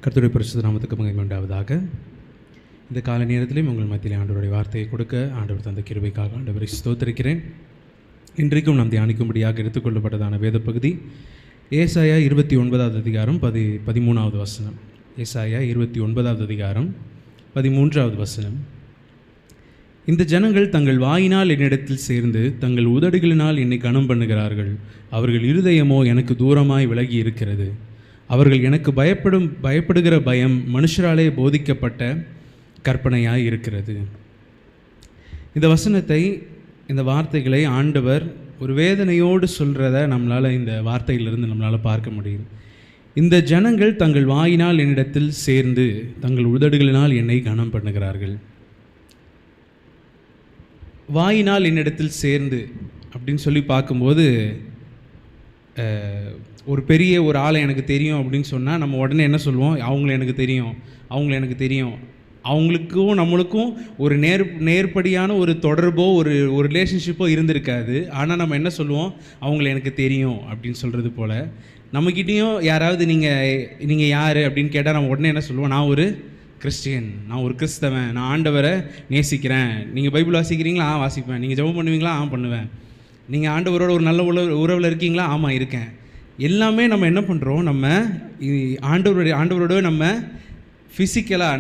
கர்த்தருடைய பரிசுத்த நாமத்துக்கு மகிமை உண்டாவதாக. இந்த கால நேரத்திலேயும் உங்கள் மத்தியில் ஆண்டவருடைய வார்த்தையை கொடுக்க ஆண்டவர் தந்த கிருபைக்காக ஆண்டவரை ஸ்தோத்திரிக்கிறேன். இன்றைக்கும் நாம் தியானிக்கும்படியாக எடுத்துக்கொள்ளப்பட்டதான வேத பகுதி ஏசாயா 29வது அதிகாரம் 13வது வசனம். ஏசாயா 29வது அதிகாரம் 13வது வசனம். இந்த ஜனங்கள் தங்கள் வாயினால் என்னிடத்தில் சேர்ந்து தங்கள் உதடுகளினால் என்னை கனம் பண்ணுகிறார்கள். அவர்கள் இருதயமோ எனக்கு தூரமாய் விலகி இருக்கிறது. அவர்கள் எனக்கு பயப்படுகிற பயம் மனுஷராலே போதிக்கப்பட்ட கற்பனையாய் இருக்கிறது. இந்த வசனத்தை, இந்த வார்த்தைகளை ஆண்டவர் ஒரு வேதனையோடு சொல்கிறத நம்மளால் இந்த வார்த்தையிலிருந்து நம்மளால் பார்க்க முடியும். இந்த ஜனங்கள் தங்கள் வாயினால் என்னிடத்தில் சேர்ந்து தங்கள் உதடுகளினால் என்னை கனம் பண்ணுகிறார்கள். வாயினால் என்னிடத்தில் சேர்ந்து அப்படின்னு சொல்லி பார்க்கும்போது, ஒரு பெரிய ஒரு ஆளை எனக்கு தெரியும் அப்படின்னு சொன்னால் நம்ம உடனே என்ன சொல்லுவோம்? அவங்கள எனக்கு தெரியும். அவங்களுக்கும் நம்மளுக்கும் ஒரு நேர்படியான ஒரு தொடர்போ ஒரு ரிலேஷன்ஷிப்போ இருந்திருக்காது. ஆனால் நம்ம என்ன சொல்லுவோம்? அவங்கள எனக்கு தெரியும் அப்படின்னு சொல்கிறது போல், நம்மக்கிட்டேயும் யாராவது நீங்கள் யார் அப்படின்னு கேட்டால் நம்ம உடனே என்ன சொல்லுவோம்? நான் ஒரு கிறிஸ்டியன், நான் ஒரு கிறிஸ்தவன், நான் ஆண்டவரை நேசிக்கிறேன். நீங்கள் பைபிள் வாசிக்கிறீங்களா? வாசிப்பேன். நீங்கள் ஜெபம் பண்ணுவீங்களா? பண்ணுவேன். நீங்கள் ஆண்டவரோட ஒரு நல்ல உறவில் இருக்கீங்களா? ஆமாம், இருக்கேன். எல்லாமே நம்ம என்ன பண்ணுறோம்? நம்ம ஆண்டவரோட நம்ம ஃபிசிக்கலாக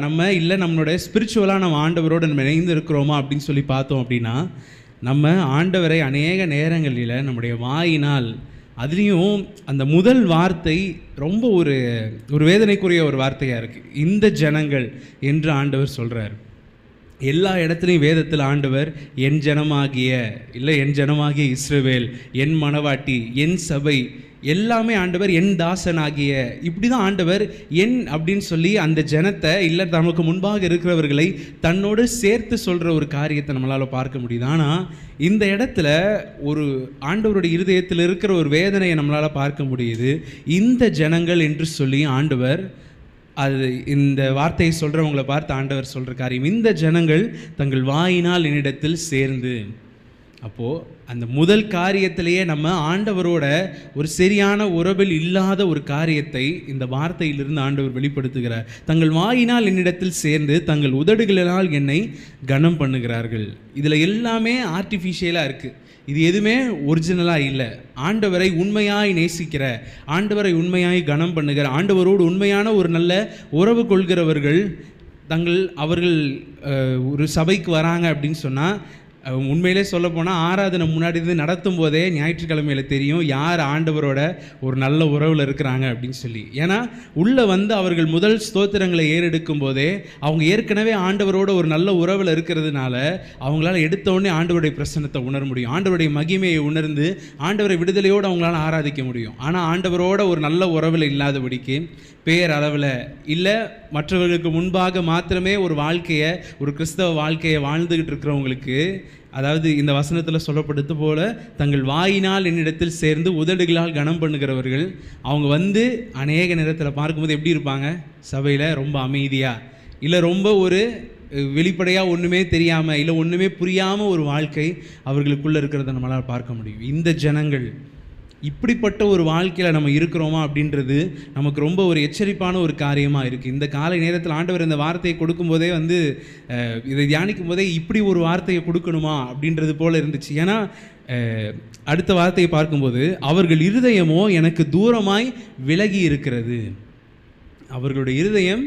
நம்மளோட ஸ்பிரிச்சுவலாக நம்ம ஆண்டவரோடு நம்ம இணைந்து இருக்கிறோமா அப்படின்னு சொல்லி பார்த்தோம் அப்படின்னா, நம்ம ஆண்டவரை அநேக நேரங்களில் நம்முடைய வாயினால், அதுலேயும் அந்த முதல் வார்த்தை ரொம்ப ஒரு வேதனைக்குரிய ஒரு வார்த்தையாக இருக்குது. இந்த ஜனங்கள் என்று ஆண்டவர் சொல்கிறார். எல்லா இடத்துலையும் வேதத்தில் ஆண்டவர் என் ஜனமாகிய இஸ்ரவேல், என் மனவாட்டி, என் சபை, எல்லாமே ஆண்டவர் என் தாசனாகிய, இப்படி தான் ஆண்டவர் என் அப்படின்னு சொல்லி அந்த ஜனத்தை, இல்லை நமக்கு முன்பாக இருக்கிறவர்களை தன்னோடு சேர்த்து சொல்கிற ஒரு காரியத்தை நம்மளால் பார்க்க முடியுது. ஆனால் இந்த இடத்துல ஒரு ஆண்டவருடைய இருதயத்தில் இருக்கிற ஒரு வேதனையை நம்மளால் பார்க்க முடியுது. இந்த ஜனங்கள் என்று சொல்லி ஆண்டவர் இந்த வார்த்தையை சொல்கிறவங்களை பார்த்து ஆண்டவர் சொல்கிற காரியம், இந்த ஜனங்கள் தங்கள் வாயினால் என்னிடத்தில் சேர்ந்து. அப்போது அந்த முதல் காரியத்திலேயே நம்ம ஆண்டவரோட ஒரு சரியான உறவில் இல்லாத ஒரு காரியத்தை இந்த வார்த்தையிலிருந்து ஆண்டவர் வெளிப்படுத்துகிறார். தங்கள் வாயினால் என்னிடத்தில் சேர்ந்து தங்கள் உதடுகளினால் என்னை கனம் பண்ணுகிறார்கள். இதில் எல்லாமே ஆர்டிஃபிஷியலாக இருக்குது. இது எதுவுமே ஒரிஜினலாக இல்லை. ஆண்டவரை உண்மையாய் நேசிக்கிற, ஆண்டவரை உண்மையாய் கனம் பண்ணுகிற, ஆண்டவரோடு உண்மையான ஒரு நல்ல உறவு கொள்கிறவர்கள் அவர்கள் ஒரு சபைக்கு வராங்க அப்படின்னு சொன்னால், உண்மையிலே சொல்லப்போனால் ஆராதனை முன்னாடி இருந்து நடத்தும் போதே ஞாயிற்றுக்கிழமையில் தெரியும் யார் ஆண்டவரோட ஒரு நல்ல உறவில் இருக்கிறாங்க அப்படின்னு சொல்லி. ஏன்னா உள்ளே அவர்கள் முதல் ஸ்தோத்திரங்களை ஏறெடுக்கும் போதே அவங்க ஏற்கனவே ஆண்டவரோட ஒரு நல்ல உறவில் இருக்கிறதுனால அவங்களால எடுத்தோடனே ஆண்டவருடைய பிரசன்னத்தை உணர முடியும். ஆண்டவருடைய மகிமையை உணர்ந்து ஆண்டவரை விடுதலையோடு அவங்களால ஆராதிக்க முடியும். ஆனால் ஆண்டவரோட ஒரு நல்ல உறவில் இல்லாதபடிக்கு, பேரளவில் இல்லை, மற்றவர்களுக்கு முன்பாக மாத்திரமே ஒரு வாழ்க்கையை, ஒரு கிறிஸ்தவ வாழ்க்கையை வாழ்ந்துக்கிட்டு இருக்கிறவங்களுக்கு, அதாவது இந்த வசனத்தில் சொல்லப்படுது போல தங்கள் வாயினால் என்னிடத்தில் சேர்ந்து உதடுகளால் கனம் பண்ணுகிறவர்கள், அவங்க அநேக நேரத்தில் பார்க்கும்போது எப்படி இருப்பாங்க? சபையில் ரொம்ப அமைதியாக, இல்லை ரொம்ப ஒரு வெளிப்படையாக ஒன்றுமே தெரியாமல், இல்லை ஒன்றுமே புரியாமல் ஒரு வாழ்க்கை அவர்களுக்குள்ளே இருக்கிறத நம்மளால் பார்க்க முடியும். இந்த ஜனங்கள் இப்படிப்பட்ட ஒரு வாழ்க்கையில் நம்ம இருக்கிறோமா அப்படின்றது நமக்கு ரொம்ப ஒரு எச்சரிப்பான ஒரு காரியமாக இருக்குது. இந்த காலை நேரத்தில் ஆண்டவர் இந்த வார்த்தையை கொடுக்கும்போதே இதை தியானிக்கும் போதே இப்படி ஒரு வார்த்தையை கொடுக்கணுமா அப்படின்றது போல் இருந்துச்சு. ஏன்னா அடுத்த வார்த்தையை பார்க்கும்போது, அவர்கள் இருதயமோ எனக்கு தூரமாய் விலகி இருக்கிறது. அவர்களுடைய இருதயம்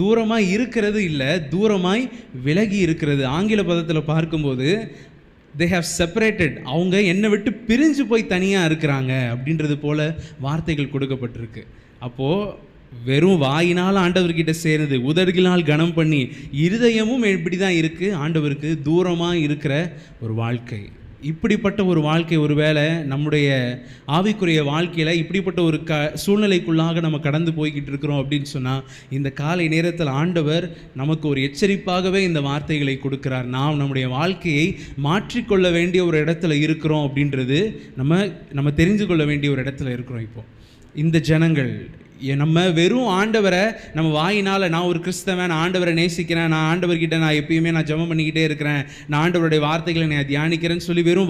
தூரமாய் இருக்கிறது இல்லை, தூரமாய் விலகி இருக்கிறது. ஆங்கில பதத்தில் பார்க்கும்போது they have separated, அவங்க என்னை விட்டு பிரிஞ்சு போய் தனியாக இருக்கிறாங்க அப்படின்றது போல் வார்த்தைகள் கொடுக்கப்பட்டிருக்கு. அப்போது வெறும் வாயினால் ஆண்டவர்கிட்ட சேர்ந்து உதடுகளால் கனம் பண்ணி, இருதயமும் இப்படி தான் இருக்குது, ஆண்டவருக்கு தூரமாக இருக்கிற ஒரு வாழ்க்கை. இப்படிப்பட்ட ஒரு வாழ்க்கை ஒருவேளை நம்முடைய ஆவிக்குரிய வாழ்க்கையில் இப்படிப்பட்ட ஒரு சூழ்நிலைக்குள்ளாக நம்ம கடந்து போய்கிட்டு இருக்கிறோம் அப்படின்னு சொன்னால், இந்த காலை நேரத்தில் ஆண்டவர் நமக்கு ஒரு எச்சரிப்பாகவே இந்த வார்த்தைகளை கொடுக்கிறார். நாம் நம்முடைய வாழ்க்கையை மாற்றிக்கொள்ள வேண்டிய ஒரு இடத்துல இருக்கிறோம் அப்படின்றது நம்ம தெரிந்து கொள்ள வேண்டிய ஒரு இடத்துல இருக்கிறோம். இப்போது இந்த ஜனங்கள் நம்ம வெறும் ஆண்டவரை நம்ம வாயினால் நான் ஒரு கிறிஸ்தவன், நான் ஆண்டவரை நேசிக்கிறேன், நான் ஆண்டவர்கிட்ட நான் எப்பயுமே நான் ஜெபம் பண்ணிக்கிட்டே இருக்கிறேன், நான் ஆண்டவருடைய வார்த்தைகளை நான் தியானிக்கிறேன்னு சொல்லி வெறும்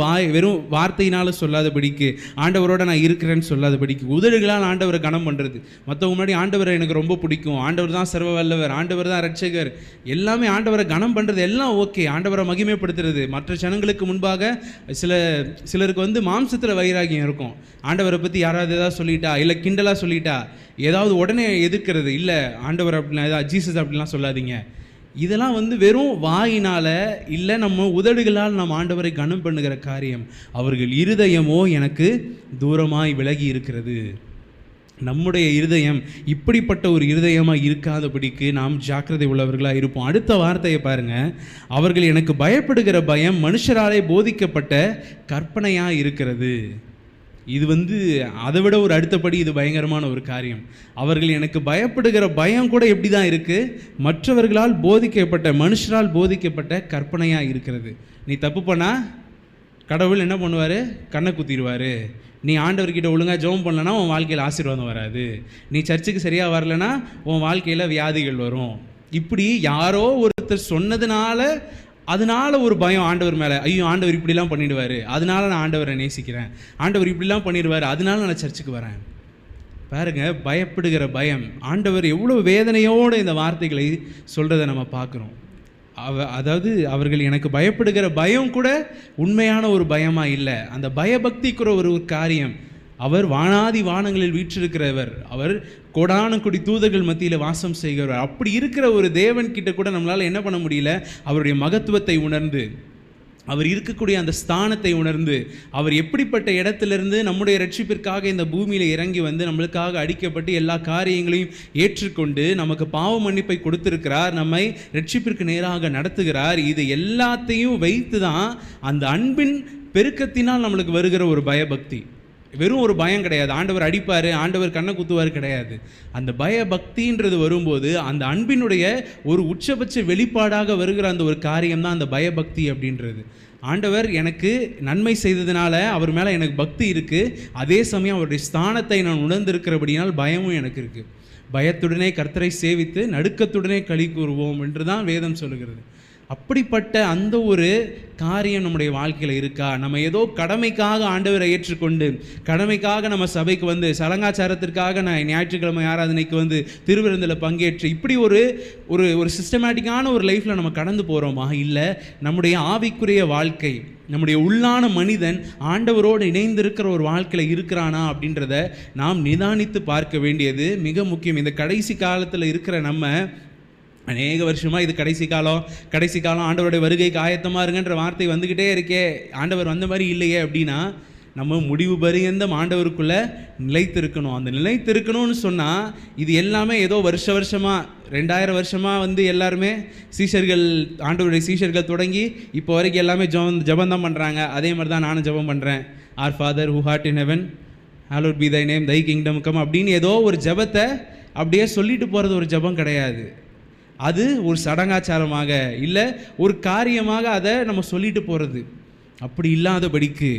வார்த்தையினால் சொல்லாதபடிக்கு, ஆண்டவரோட நான் இருக்கிறேன்னு சொல்லாதபடிக்கு, உதடுகளால் ஆண்டவரை கனம் பண்ணுறது. மற்றவங்க முன்னாடி ஆண்டவரை எனக்கு ரொம்ப பிடிக்கும், ஆண்டவர் தான் சர்வ வல்லவர், ஆண்டவர் தான் ரட்சகர், எல்லாமே ஆண்டவரை கனம் பண்ணுறது எல்லாம் ஓகே. ஆண்டவரை மகிமைப்படுத்துறது, மற்ற ஜனங்களுக்கு முன்பாக சிலருக்கு மாம்சத்தில் வைராகியம் இருக்கும். ஆண்டவரை பற்றி யாராவது ஏதாவது சொல்லிட்டா, இல்லை கிண்டலாக சொல்லிட்டா, ஏதாவது உடனே எதிர்க்கிறது, இல்லை ஆண்டவர் அப்படின்னா ஏதாவது ஜீசஸ் அப்படிலாம் சொல்லாதீங்க. இதெல்லாம் வெறும் வாயினால் இல்லை நம்ம உதடுகளால் நம்ம ஆண்டவரை கனம் பண்ணுகிற காரியம். அவர்கள் இருதயமோ எனக்கு தூரமாய் விலகி இருக்கிறது. நம்முடைய இருதயம் இப்படிப்பட்ட ஒரு இருதயமாக இருக்காதபடிக்கு நாம் ஜாக்கிரதை உள்ளவர்களாக இருப்போம். அடுத்த வார்த்தையை பாருங்கள். அவர்கள் எனக்கு பயப்படுகிற பயம் மனுஷராலே போதிக்கப்பட்ட கற்பனையாக இருக்கிறது. இது அதை விட ஒரு அடுத்தபடி இது பயங்கரமான ஒரு காரியம். அவர்கள் எனக்கு பயப்படுகிற பயம் கூட எப்படி தான் இருக்குது? மற்றவர்களால் போதிக்கப்பட்ட, மனுஷரால் போதிக்கப்பட்ட கற்பனையாக இருக்கிறது. நீ தப்பு பண்ணால் கடவுள் என்ன பண்ணுவார்? கண்ணை குத்திடுவார். நீ ஆண்டவர்கிட்ட ஒழுங்காக ஜெபம் பண்ணலன்னா உன் வாழ்க்கையில் ஆசீர்வாதம் வராது. நீ சர்ச்சுக்கு சரியாக வரலன்னா உன் வாழ்க்கையில் வியாதிகள் வரும். இப்படி யாரோ ஒருத்தர் சொன்னதுனால அதனால ஒரு பயம் ஆண்டவர் மேலே. ஐயோ, ஆண்டவர் இப்படிலாம் பண்ணிடுவார், அதனால நான் ஆண்டவரை நேசிக்கிறேன், ஆண்டவர் இப்படிலாம் பண்ணிடுவார், அதனால நான் சர்ச்சுக்கு வரேன். பாருங்க, பயப்படுகிற பயம். ஆண்டவர் எவ்வளோ வேதனையோடு இந்த வார்த்தைகளை சொல்கிறத நம்ம பார்க்குறோம். அதாவது அவர்கள் எனக்கு பயப்படுகிற பயம் கூட உண்மையான ஒரு பயமாக இல்லை. அந்த பயபக்திக்குற ஒரு காரியம். அவர் வானாதி வானங்களில் வீற்றிருக்கிறவர், அவர் கோடான கொடி தூதர்கள் மத்தியில் வாசம் செய்கிறவர். அப்படி இருக்கிற ஒரு தேவன் கிட்ட கூட நம்மளால் என்ன பண்ண முடியல? அவருடைய மகத்துவத்தை உணர்ந்து, அவர் இருக்கக்கூடிய அந்த ஸ்தானத்தை உணர்ந்து, அவர் எப்படிப்பட்ட இடத்திலிருந்து நம்முடைய ரட்சிப்பிற்காக இந்த பூமியில் இறங்கி நம்மளுக்காக அடிக்கப்பட்டு எல்லா காரியங்களையும் ஏற்றுக்கொண்டு நமக்கு பாவ மன்னிப்பை கொடுத்திருக்கிறார், நம்மை ரட்சிப்பிற்கு நேராக நடத்துகிறார். இது எல்லாத்தையும் வைத்து தான் அந்த அன்பின் பெருக்கத்தினால் நம்மளுக்கு வருகிற ஒரு பயபக்தி. வெறும் ஒரு பயம் கிடையாது, ஆண்டவர் அடிப்பார், ஆண்டவர் கண்ணை குத்துவார் கிடையாது. அந்த பயபக்தின்றது வரும்போது அந்த அன்பினுடைய ஒரு உச்சபட்ச வெளிப்பாடாக வருகிற அந்த ஒரு காரியம் தான் அந்த பயபக்தி அப்படின்றது. ஆண்டவர் எனக்கு நன்மை செய்ததுனால அவர் மேலே எனக்கு பக்தி இருக்குது, அதே சமயம் அவருடைய ஸ்தானத்தை நான் உணர்ந்திருக்கிறபடினால் பயமும் எனக்கு இருக்குது. பயத்துடனே கர்த்தரை சேவித்து நடுக்கத்துடனே களி கூறுவோம் என்று தான் வேதம் சொல்லுகிறது. அப்படிப்பட்ட அந்த ஒரு காரியம் நம்முடைய வாழ்க்கையில் இருக்கா? நம்ம ஏதோ கடமைக்காக ஆண்டவரை ஏற்றுக்கொண்டு, கடமைக்காக நம்ம சபைக்கு சலங்காச்சாரத்திற்காக நான் ஞாயிற்றுக்கிழமை ஆராதனைக்கு திருவிருந்தில் பங்கேற்று இப்படி ஒரு ஒரு சிஸ்டமேட்டிக்கான ஒரு லைஃப்பில் நம்ம கடந்து போகிறோமா? இல்லை, நம்முடைய ஆவிக்குரிய வாழ்க்கை, நம்முடைய உள்ளான மனிதன் ஆண்டவரோடு இணைந்திருக்கிற ஒரு வாழ்க்கையில் இருக்கிறானா அப்படின்றத நாம் நிதானித்து பார்க்க வேண்டியது மிக முக்கியம். இந்த கடைசி காலத்தில் இருக்கிற நம்ம அநேக வருஷமாக இது கடைசி காலம் ஆண்டவருடைய வருகைக்கு ஆயத்தமாக இருங்கன்ற வார்த்தை வந்துக்கிட்டே இருக்கே, ஆண்டவர் வந்த மாதிரி இல்லையே அப்படின்னா நம்ம முடிவு பரியந்தம் ஆண்டவருக்குள்ளே நிலைத்திருக்கணும். அந்த நிலைத்திருக்கணும்னு சொன்னால் இது எல்லாமே ஏதோ வருஷமாக 2000 வருஷமாக எல்லாருமே சீஷர்கள், ஆண்டவருடைய சீஷர்கள் தொடங்கி இப்போ வரைக்கும் எல்லாமே ஜெபம் தான் பண்ணுறாங்க. அதே மாதிரி தான் நானும் ஜெபம் பண்ணுறேன். Our father who art in heaven, hallowed be thy name, thy kingdom come அப்படின்னு ஏதோ ஒரு ஜெபத்தை அப்படியே சொல்லிட்டு போகிறது ஒரு ஜெபம் கிடையாது. அது ஒரு சடங்காச்சாரமாக இல்லை ஒரு காரியமாக அதை நம்ம சொல்லிட்டு போகிறது. அப்படி இல்லாதபடிக்கு,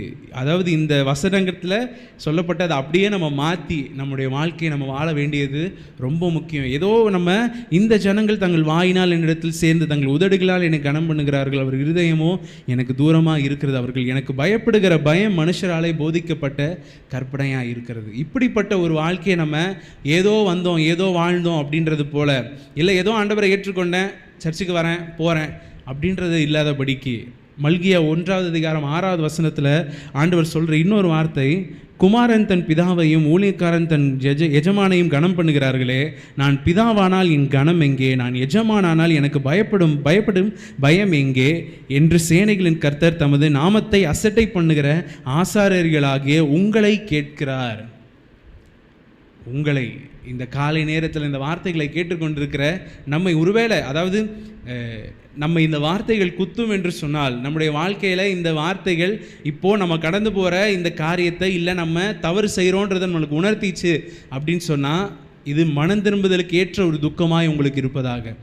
அதாவது இந்த வசனங்கத்தில் சொல்லப்பட்டதை அப்படியே நம்ம மாற்றி நம்முடைய வாழ்க்கையை நம்ம வாழ வேண்டியது ரொம்ப முக்கியம். ஏதோ நம்ம இந்த ஜனங்கள் தங்கள் வாயினால் என்னிடத்தில் சேர்ந்து தங்கள் உதடுகளால் என்னை கனம் பண்ணுகிறார்கள், அவர் இருதயமோ எனக்கு தூரமாக இருக்கிறது, அவர்கள் எனக்கு பயப்படுகிற பயம் மனுஷராலே போதிக்கப்பட்ட கற்பனையாக இருக்கிறது. இப்படிப்பட்ட ஒரு வாழ்க்கையை நம்ம ஏதோ வந்தோம் ஏதோ வாழ்ந்தோம் அப்படின்றது போல, இல்லை ஏதோ ஆண்டவரை ஏற்றுக்கொண்டேன் சர்ச்சுக்கு வரேன் போகிறேன் அப்படின்றது இல்லாதபடிக்கு, மல்கியா 1வது அதிகாரம் 6வது வசனத்தில் ஆண்டவர் சொல்கிற இன்னொரு வார்த்தை, குமாரன் தன் பிதாவையும் ஊழியக்காரன் தன் எஜமானையும் கனம் பண்ணுகிறார்களே, நான் பிதாவானால் என் கனம் எங்கே, நான் எஜமானானால் எனக்கு பயப்படும் பயம் எங்கே என்று சேனைகளின் கர்த்தர் தமது நாமத்தை அசட்டை பண்ணுகிற ஆசாரியர்களாகிய உங்களை கேட்கிறார். உங்களை இந்த காலை நேரத்தில் இந்த வார்த்தைகளை கேட்டுக்கொண்டிருக்கிற நம்மை, ஒருவேளை அதாவது நம்ம இந்த வார்த்தைகள் குத்தும் என்று சொன்னால், நம்முடைய வாழ்க்கையில் இந்த வார்த்தைகள் இப்போது நம்ம கடந்து போகிற இந்த காரியத்தை இல்லை நம்ம தவறு செய்கிறோன்றதை நம்மளுக்கு உணர்த்திச்சு அப்படின்னு சொன்னால், இது மனம் திரும்புதலுக்கு ஏற்ற ஒரு துக்கமாய் உங்களுக்கு இருப்பதாக.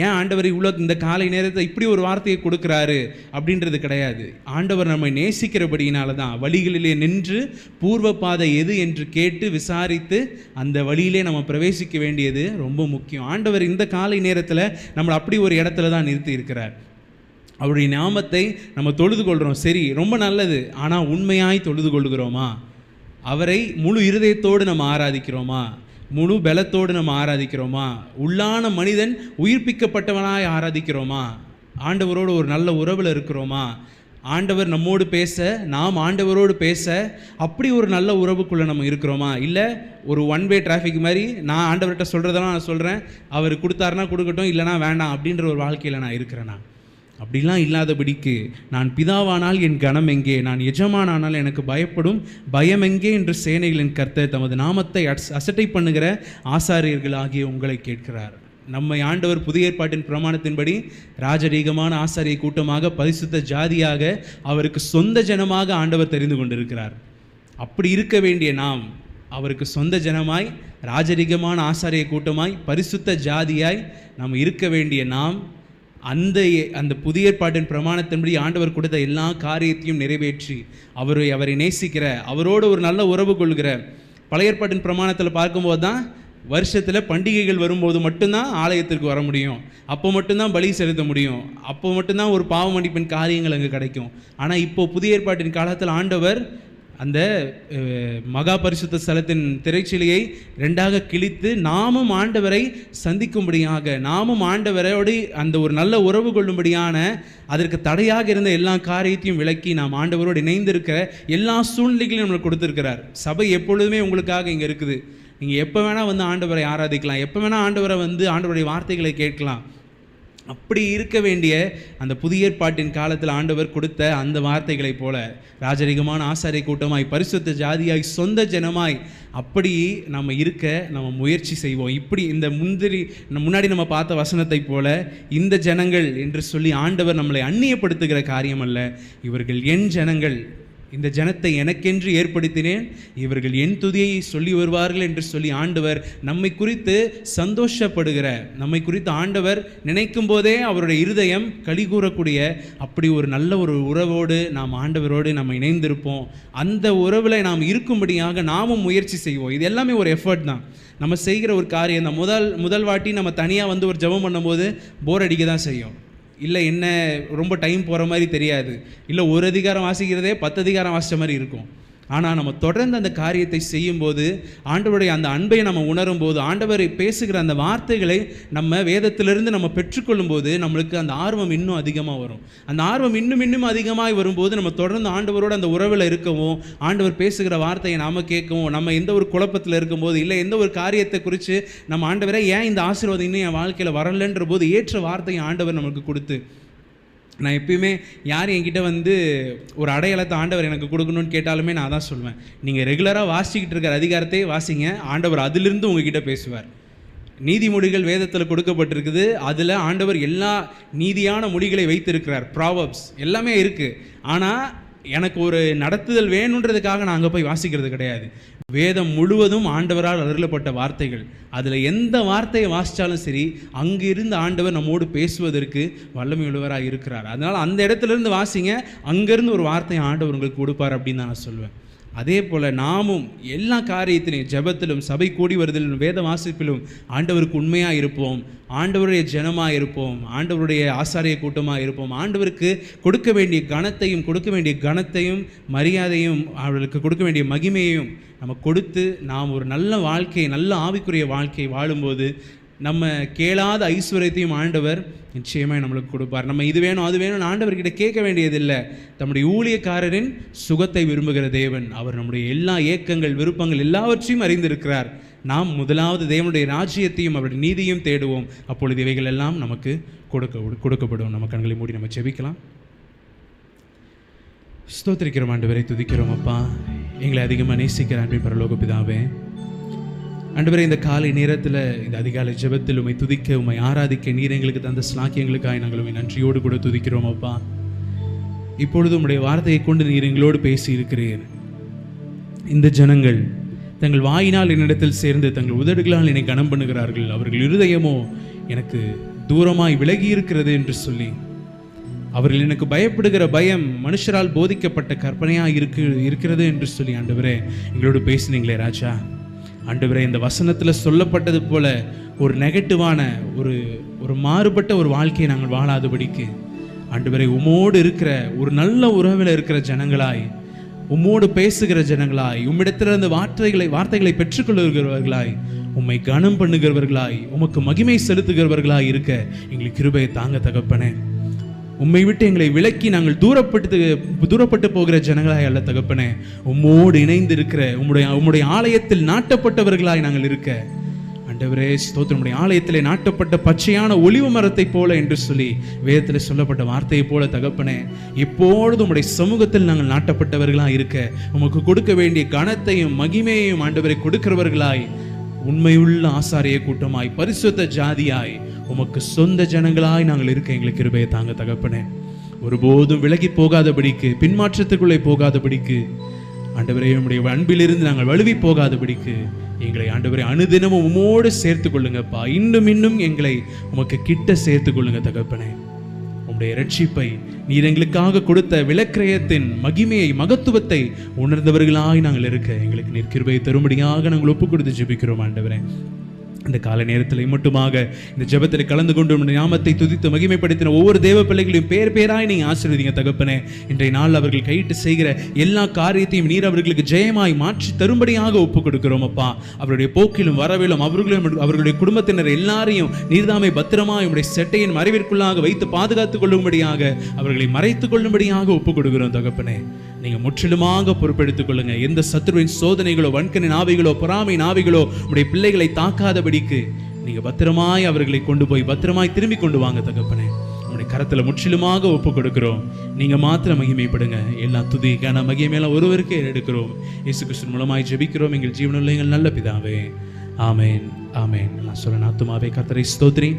ஏன் ஆண்டவர் இவ்வளோ இந்த காலை நேரத்தை இப்படி ஒரு வார்த்தையை கொடுக்குறாரு அப்படின்றது கிடையாது. ஆண்டவர் நம்மை நேசிக்கிறபடியினால தான் வழிகளிலே நின்று பூர்வ பாதை எது என்று கேட்டு விசாரித்து அந்த வழியிலே நம்ம பிரவேசிக்க வேண்டியது ரொம்ப முக்கியம். ஆண்டவர் இந்த காலை நேரத்தில் நம்மளை அப்படி ஒரு இடத்துல தான் நிறுத்தி இருக்கிறார். அவருடைய நாமத்தை நம்ம தொழுது கொள்கிறோம், சரி, ரொம்ப நல்லது. ஆனால் உண்மையாய் தொழுது கொள்கிறோமா? அவரை முழு இருதயத்தோடு நம்ம ஆராதிக்கிறோமா? முழு பலத்தோடு நம்ம ஆராதிக்கிறோமா? உள்ளான மனிதன் உயிர்ப்பிக்கப்பட்டவனாய் ஆராதிக்கிறோமா? ஆண்டவரோடு ஒரு நல்ல உறவில் இருக்கிறோமா? ஆண்டவர் நம்மோடு பேச, நாம் ஆண்டவரோடு பேச, அப்படி ஒரு நல்ல உறவுக்குள்ளே நம்ம இருக்கிறோமா? இல்லை ஒரு ஒன் வே டிராஃபிக் மாதிரி நான் ஆண்டவர்கிட்ட சொல்கிறதெல்லாம் நான் சொல்கிறேன், அவர் கொடுத்தாருனா கொடுக்கட்டும், இல்லைனா வேண்டாம் அப்படின்ற ஒரு வாழ்க்கையில் நான் இருக்கிறேன்னா? அப்படிலாம் இல்லாதபடிக்கு நான் பிதாவானால் என் கனம் எங்கே, நான் எஜமானானால் எனக்கு பயப்படும் பயம் எங்கே என்று சேனைகளின் கர்த்தர் தமது நாமத்தை அசட்டை பண்ணுகிற ஆசாரியர்களாகிய உங்களை கேட்கிறார். நம்மை ஆண்டவர் புதிய ஏற்பாட்டின் பிரமாணத்தின்படி ராஜரீகமான ஆசாரிய கூட்டமாக, பரிசுத்த ஜாதியாக, அவருக்கு சொந்த ஜனமாக ஆண்டவர் தெரிந்து கொண்டிருக்கிறார். அப்படி இருக்க வேண்டிய நாம் அவருக்கு சொந்த ஜனமாய், ராஜரீகமான ஆசாரிய கூட்டமாய், பரிசுத்த ஜாதியாய் நாம் இருக்க வேண்டிய நாம் அந்த புதிய ஏற்பாட்டின் பிரமாணத்தின்படி ஆண்டவர் கொடுத்த எல்லா காரியத்தையும் நிறைவேற்றி அவரை நேசிக்கிற, அவரோடு ஒரு நல்ல உறவு கொள்கிற, பழைய ஏற்பாட்டின் பிரமாணத்தில் பார்க்கும்போது தான் வருஷத்தில் பண்டிகைகள் வரும்போது மட்டும்தான் ஆலயத்திற்கு வர முடியும், அப்போ மட்டும்தான் பலி செலுத்த முடியும், அப்போ மட்டும்தான் ஒரு பாவ மன்னிப்பின் காரியங்கள் அங்கே கிடைக்கும். ஆனால் இப்போது புதிய ஏற்பாட்டின் காலத்தில் ஆண்டவர் அந்த மகா பரிசுத்த ஸ்தலத்தின் திரைச்சிலையை ரெண்டாக கிழித்து நாமும் ஆண்டவரை சந்திக்கும்படியாக, நாமும் ஆண்டவரோடு அந்த ஒரு நல்ல உறவு கொள்ளும்படியான, அதற்கு தடையாக இருந்த எல்லா காரியத்தையும் விலக்கி நாம் ஆண்டவரோடு இணைந்திருக்கிற எல்லா சூழ்நிலைகளையும் நம்மளுக்கு கொடுத்துருக்கிறார். சபை எப்பொழுதுமே உங்களுக்காக இங்கே இருக்குது. நீங்கள் எப்போ வேணால் வந்து ஆண்டவரை ஆராதிக்கலாம், எப்போ வேணால் ஆண்டவரை வந்து ஆண்டவருடைய வார்த்தைகளை கேட்கலாம். அப்படி இருக்க வேண்டிய அந்த புதிய ஏற்பாட்டின் காலத்தில் ஆண்டவர் கொடுத்த அந்த வார்த்தைகளைப் போல ராஜரீகமான ஆசாரிய கூட்டமாய், பரிசுத்த ஜாதியாய், சொந்த ஜனமாய் அப்படி நம்ம இருக்க நம்ம முயற்சி செய்வோம். இப்படி இந்த முன்னாடி நம்ம பார்த்த வசனத்தை போல இந்த ஜனங்கள் என்று சொல்லி ஆண்டவர் நம்மளை அந்நியப்படுத்துகிற காரியம் அல்ல. இவர்கள் என் ஜனங்கள், இந்த ஜனத்தை எனக்கென்று ஏற்படுத்தினேன், இவர்கள் என் துதியை சொல்லி வருவார்கள் என்று சொல்லி ஆண்டவர் நம்மை குறித்து சந்தோஷப்படுகிற, நம்மை குறித்து ஆண்டவர் நினைக்கும் போதே அவருடைய இருதயம் களி கூறக்கூடிய அப்படி ஒரு நல்ல ஒரு உறவோடு நாம் ஆண்டவரோடு நம்ம இணைந்திருப்போம். அந்த உறவில் நாம் இருக்கும்படியாக நாமும் முயற்சி செய்வோம். இது எல்லாமே ஒரு எஃபர்ட் தான். நம்ம செய்கிற ஒரு காரியம் தான். முதல் வாட்டி நம்ம தனியாக வந்து ஒரு ஜெபம் பண்ணும்போது போர் அடிக்க தான் செய்யும். இல்லை என்ன ரொம்ப டைம் போகிற மாதிரி தெரியாது, இல்லை ஒரு அதிகாரம் வாசிக்கிறதே 10 அதிகாரம் வாசித்த மாதிரி இருக்கும். ஆனால் நம்ம தொடர்ந்து அந்த காரியத்தை செய்யும்போது, ஆண்டவருடைய அந்த அன்பை நம்ம உணரும் போது, ஆண்டவரை பேசுகிற அந்த வார்த்தைகளை நம்ம வேதத்திலிருந்து நம்ம பெற்றுக்கொள்ளும் போது நம்மளுக்கு அந்த ஆர்வம் இன்னும் அதிகமாக வரும். அந்த ஆர்வம் இன்னும் அதிகமாக வரும்போது நம்ம தொடர்ந்து ஆண்டவரோடு அந்த உறவில் இருக்கவும், ஆண்டவர் பேசுகிற வார்த்தையை நாம் கேட்கவும், நம்ம எந்த ஒரு குழப்பத்தில் இருக்கும்போது, இல்லை எந்த ஒரு காரியத்தை குறித்து நம்ம ஆண்டவரை ஏன் இந்த ஆசீர்வாதம் இன்னும் என் வாழ்க்கையில் வரலன்ற போது ஏற்ற வார்த்தையை ஆண்டவர் நமக்கு கொடுத்து, நான் எப்பயுமே யார் என்கிட்ட வந்து ஒரு அடையாளத்தை ஆண்டவர் எனக்கு கொடுக்கணும்னு கேட்டாலுமே நான் தான் சொல்லுவேன், நீங்கள் ரெகுலராக வாசிக்கிட்டு இருக்கிற அதிகாரத்தை வாசிங்க, ஆண்டவர் அதிலிருந்து உங்ககிட்ட பேசுவார். நீதிமொழிகள் வேதத்தில் கொடுக்கப்பட்டிருக்குது, அதில் ஆண்டவர் எல்லா நீதியான மொழிகளை வைத்திருக்கிறார், ப்ராவர்ப்ஸ் எல்லாமே இருக்குது. ஆனால் எனக்கு ஒரு நடத்துதல் வேணுன்றதுக்காக நான் அங்கே போய் வாசிக்கிறது கிடையாது. வேதம் முழுவதும் ஆண்டவரால் அருளப்பட்ட வார்த்தைகள். அதில் எந்த வார்த்தையை வாசித்தாலும் சரி, அங்கிருந்து ஆண்டவர் நம்மோடு பேசுவதற்கு வல்லமை உள்ளவராக இருக்கிறார். அதனால் அந்த இடத்துலேருந்து வாசிங்க, அங்கேருந்து ஒரு வார்த்தையை ஆண்டவர் உங்களுக்கு கொடுப்பார் அப்படின்னு நான் சொல்லுவேன். அதே போல் நாமும் எல்லா காரியத்திலையும், ஜெபத்திலும், சபை கூடி வருதலிலும், வேத வாசிப்பிலும் ஆண்டவருக்கு உண்மையாக இருப்போம், ஆண்டவருடைய ஜனமாக இருப்போம், ஆண்டவருடைய ஆசாரிய கூட்டமாக இருப்போம். ஆண்டவருக்கு கொடுக்க வேண்டிய கனத்தையும் மரியாதையும், அவர்களுக்கு கொடுக்க வேண்டிய மகிமையையும் நம்ம கொடுத்து நாம் ஒரு நல்ல வாழ்க்கை, நல்ல ஆவிக்குரிய வாழ்க்கை வாழும்போது நம்ம கேளாத ஐஸ்வர்யத்தையும் ஆண்டவர் நிச்சயமாக நம்மளுக்கு கொடுப்பார். நம்ம இது வேணும் அது வேணும்னு ஆண்டவர்கிட்ட கேட்க வேண்டியதில்லை. தம்முடைய ஊழியக்காரரின் சுகத்தை விரும்புகிற தேவன். அவர் நம்முடைய எல்லா ஏக்கங்கள், விருப்பங்கள் எல்லாவற்றையும் அறிந்திருக்கிறார். நாம் முதலாவது தேவனுடைய ராஜ்யத்தையும் அவருடைய நீதியும் தேடுவோம். அப்பொழுது இவைகள் எல்லாம் நமக்கு கொடுக்கப்படும். நம்ம கண்களை மூடி நம்ம ஜெபிக்கலாம். ஸ்தோத்திரிக்கிறோம் ஆண்டவரை, துதிக்கிறோம் அப்பா. எங்களை அதிகமாக நேசிக்கிற அன்பின் பரலோக பிதாவே, ஆண்டவரே, இந்த காலை நேரத்தில் இந்த அதிகாலை ஜெபத்தில் உம்மை துதிக்க, உம்மை ஆராதிக்க நீர் எங்களுக்கு தந்த ஸ்லாக்கியங்களுக்காக நாங்கள் உம்மை நன்றியோடு கூட துதிக்கிறோம் அப்பா. இப்பொழுது உம்முடைய வார்த்தையை கொண்டு நீர் எங்களோடு பேசி இருக்கிறீர். இந்த ஜனங்கள் தங்கள் வாயினால் என்னிடத்தில் சேர்ந்து தங்கள் உதடுகளால் என்னை கனம் பண்ணுகிறார்கள், அவர்கள் இருதயமோ எனக்கு தூரமாய் விலகி இருக்கிறது என்று சொல்லி, அவர்கள் எனக்கு பயப்படுகிற பயம் மனுஷரால் போதிக்கப்பட்ட கற்பனையாக இருக்கிறது என்று சொல்லி ஆண்டவரே எங்களோடு பேசினீங்களே ராஜா. ஆண்டவரே, இந்த வசனத்தில் சொல்லப்பட்டது போல ஒரு நெகட்டிவான ஒரு மாறுபட்ட ஒரு வாழ்க்கையை நாங்கள் வாழாதபடிக்கு ஆண்டவரே, உம்மோடு இருக்கிற ஒரு நல்ல உறவில் இருக்கிற ஜனங்களாய், உம்மோடு பேசுகிற ஜனங்களாய், உம்மிடத்திலிருந்து வார்த்தைகளை பெற்றுக்கொள்ளுகிறவர்களாய், உம்மை கனம் பண்ணுகிறவர்களாய், உமக்கு மகிமை செலுத்துகிறவர்களாய் இருக்க எங்களுக்கு கிருபையை தாங்க தகப்பனே. உம்மை விட்டு எங்களை விலக்கி நாங்கள் தூரப்பட்டு போகிற ஜனங்களாய் அல்ல தகப்பனே, உம்மோடு இணைந்து இருக்கிற உம்முடைய ஆலயத்தில் நாட்டப்பட்டவர்களாய் நாங்கள் இருக்க ஆண்டவரே ஸ்தோத்திரம். உம்முடைய ஆலயத்திலே நாட்டப்பட்ட பச்சையான ஒலிவு மரத்தை போல என்று சொல்லி வேதத்தில் சொல்லப்பட்ட வார்த்தையை போல தகப்பனே, எப்பொழுதும் உம்முடைய சமூகத்தில் நாங்கள் நாட்டப்பட்டவர்களாய் இருக்க உமக்கு கொடுக்க வேண்டிய கனத்தையும் மகிமையையும் ஆண்டவரை கொடுக்கிறவர்களாய், உண்மையுள்ள ஆசாரிய கூட்டமாய், பரிசுத்த ஜாதியாய், உமக்கு சொந்த ஜனங்களாய் நாங்கள் இருக்க எங்களுக்கு கிருபையை தாங்க தகப்பனே. ஒருபோதும் விலகி போகாதபடிக்கு, பின்மாற்றத்துக்குள்ளே போகாதபடிக்கு ஆண்டவரே, உம்முடைய அன்பிலிருந்து நாங்கள் வழுவி போகாதபடிக்கு எங்களை ஆண்டவரே அனுதினமும் உம்மோடு சேர்த்து கொள்ளுங்கப்பா. இன்னும் எங்களை உமக்கு கிட்ட சேர்த்து கொள்ளுங்க தகப்பனே. உம்முடைய இரட்சிப்பை நீர் எங்களுக்காக கொடுத்த விலக்கிரயத்தின் மகிமையை, மகத்துவத்தை உணர்ந்தவர்களாய் நாங்கள் இருக்க எங்களுக்கு நீர் கிருபையை தரும்படியாக நாங்கள் ஒப்பு கொடுத்து ஜெபிக்கிறோம் ஆண்டவரே. இந்த கால நேரத்தில் மட்டுமாக இந்த ஜெபத்தில் கலந்து கொண்டு நாமத்தை துதித்து மகிமைப்படுத்தின ஒவ்வொரு தேவ பிள்ளைகளையும் பேர் பேராய் நீங்க ஆசீர்வதிங்க தகப்பனே. இன்றைய நாள் அவர்கள் கையிட்டு செய்கிற எல்லா காரியத்தையும் நீர் அவர்களுக்கு ஜெயமாய் மாற்றி தரும்படியாக ஒப்பு கொடுக்கிறோம் அப்பா. அவருடைய போக்கிலும் வரவிலும் அவர்களுடைய குடும்பத்தினர் எல்லாரையும் நீர்தாமை பத்திரமாய் உடைய செட்டையின் மறைவிற்குள்ளாக வைத்து பாதுகாத்துக் கொள்ளும்படியாக, அவர்களை மறைத்துக் கொள்ளும்படியாக ஒப்பு கொடுக்கிறோம் தகப்பனே. நீங்க முற்றிலுமாக பொறுப்பெடுத்துக் கொள்ளுங்க. எந்த சத்துருவின் சோதனைகளோ, வன்கனின் ஆவிகளோ, பொறாமையின் ஆவிகளோ உடைய பிள்ளைகளை தாக்காதபடிக்கு நீங்க பத்திரமாய் அவர்களை கொண்டு போய் பத்திரமாய் திரும்பி கொண்டு வாங்க தகப்பனே. உங்களுடைய கரத்துல முற்றிலுமாக ஒப்பு கொடுக்கிறோம். நீங்க மாத்திரம் மகிமைப்படுங்க. எல்லா துதி கன மகிமையெல்லாம் ஒருவருக்கே எடுக்கிறோம். இயேசு கிறிஸ்து மூலமாய் ஜெபிக்கிறோம் எங்கள் ஜீவனுள்ள எங்கள் நல்ல பிதாவே, ஆமேன் ஆமேன். நான் சொல்றேன், ஆத்துமாவே கர்த்தரை ஸ்தோத்திரி,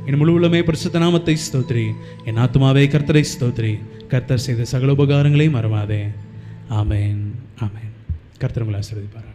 என் முழு உள்ளமே பரிசுத்த நாமத்தை ஸ்தோத்திரி. என் ஆத்துமாவே கர்த்தரை ஸ்தோத்திரி, கர்த்தர் செய்த சகல உபகாரங்களையும் மறவாதே. ஆமேன் ஆமேன். கர்த்தர் உங்களை ஆசீர்வதிப்பாராக.